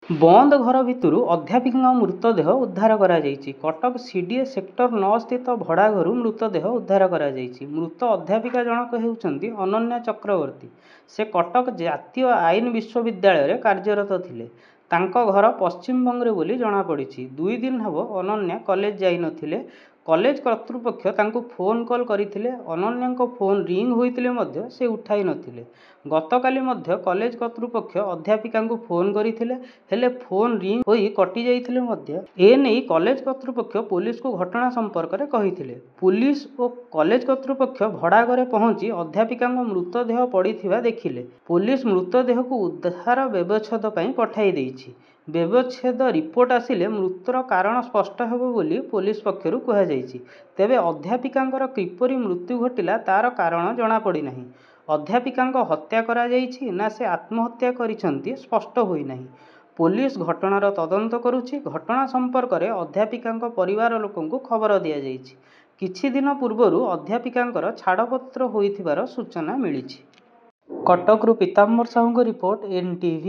ବନ୍ଦ ଘର ଭିତରୁ ଅଧ୍ୟାପିକାଙ୍କ ମୃତଦେହ ଉଦ୍ଧାର କରାଯାଇଛି। କଟକ ସିଡିଏ ସେକ୍ଟର 9 ସ୍ଥିତ ଭଡ଼ା ଘରୁ ମୃତଦେହ ଉଦ୍ଧାର କରାଯାଇଛି। ମୃତ ଅଧ୍ୟାପିକା ଜଣକ ହେଉଛନ୍ତି ଅନନ୍ୟା ଚକ୍ରବର୍ତ୍ତୀ। ସେ କଟକ ଜାତୀୟ ଆଇନ ବିଶ୍ୱବିଦ୍ୟାଳୟରେ କାର୍ଯ୍ୟରତ ଥିଲେ। ତାଙ୍କ ଘର ପଶ୍ଚିମବଙ୍ଗରେ ବୋଲି ଜଣାପଡ଼ିଛି। 2 ଦିନ ହେବ ଅନନ୍ୟା କଲେଜ ଯାଇନଥିଲେ। କଲେଜ କର୍ତ୍ତୃପକ୍ଷ ତାଙ୍କୁ ଫୋନ୍ କଲ୍ କରିଥିଲେ। ଅନନ୍ୟାଙ୍କ ଫୋନ୍ ରିଙ୍ଗ୍ ହୋଇଥିଲେ ମଧ୍ୟ ସେ ଉଠାଇ ନଥିଲେ। ଗତକାଲି ମଧ୍ୟ କଲେଜ କର୍ତ୍ତୃପକ୍ଷ ଅଧ୍ୟାପିକାଙ୍କୁ ଫୋନ୍ କରିଥିଲେ, ହେଲେ ଫୋନ୍ ରିଙ୍ଗ୍ ହୋଇ କଟିଯାଇଥିଲେ ମଧ୍ୟ। ଏନେଇ କଲେଜ କର୍ତ୍ତୃପକ୍ଷ ପୋଲିସକୁ ଘଟଣା ସମ୍ପର୍କରେ କହିଥିଲେ। ପୁଲିସ ଓ କଲେଜ କର୍ତ୍ତୃପକ୍ଷ ଭଡ଼ାଘରେ ପହଞ୍ଚି ଅଧ୍ୟାପିକାଙ୍କ ମୃତଦେହ ପଡ଼ିଥିବା ଦେଖିଲେ। ପୋଲିସ ମୃତଦେହକୁ ଉଦ୍ଧାର ବ୍ୟବଚ୍ଛେଦ ପାଇଁ ପଠାଇ ଦେଇଛି। ବ୍ୟବଚ୍ଛେଦ ରିପୋର୍ଟ ଆସିଲେ ମୃତ୍ୟୁର କାରଣ ସ୍ପଷ୍ଟ ହେବ ବୋଲି ପୋଲିସ ପକ୍ଷରୁ କୁହାଯାଇଛି। ତେବେ ଅଧ୍ୟାପିକାଙ୍କର କିପରି ମୃତ୍ୟୁ ଘଟିଲା ତାର କାରଣ ଜଣାପଡ଼ିନାହିଁ। ଅଧ୍ୟାପିକାଙ୍କ ହତ୍ୟା କରାଯାଇଛି ନା ସେ ଆତ୍ମହତ୍ୟା କରିଛନ୍ତି ସ୍ପଷ୍ଟ ହୋଇନାହିଁ। ପୋଲିସ ଘଟଣାର ତଦନ୍ତ କରୁଛି। ଘଟଣା ସମ୍ପର୍କରେ ଅଧ୍ୟାପିକାଙ୍କ ପରିବାର ଲୋକଙ୍କୁ ଖବର ଦିଆଯାଇଛି। କିଛି ଦିନ ପୂର୍ବରୁ ଅଧ୍ୟାପିକାଙ୍କର ଛାଡ଼ପତ୍ର ହୋଇଥିବାର ସୂଚନା ମିଳିଛି। କଟକରୁ ପୀତାମ୍ବର ସାହୁଙ୍କ ରିପୋର୍ଟ, NTV।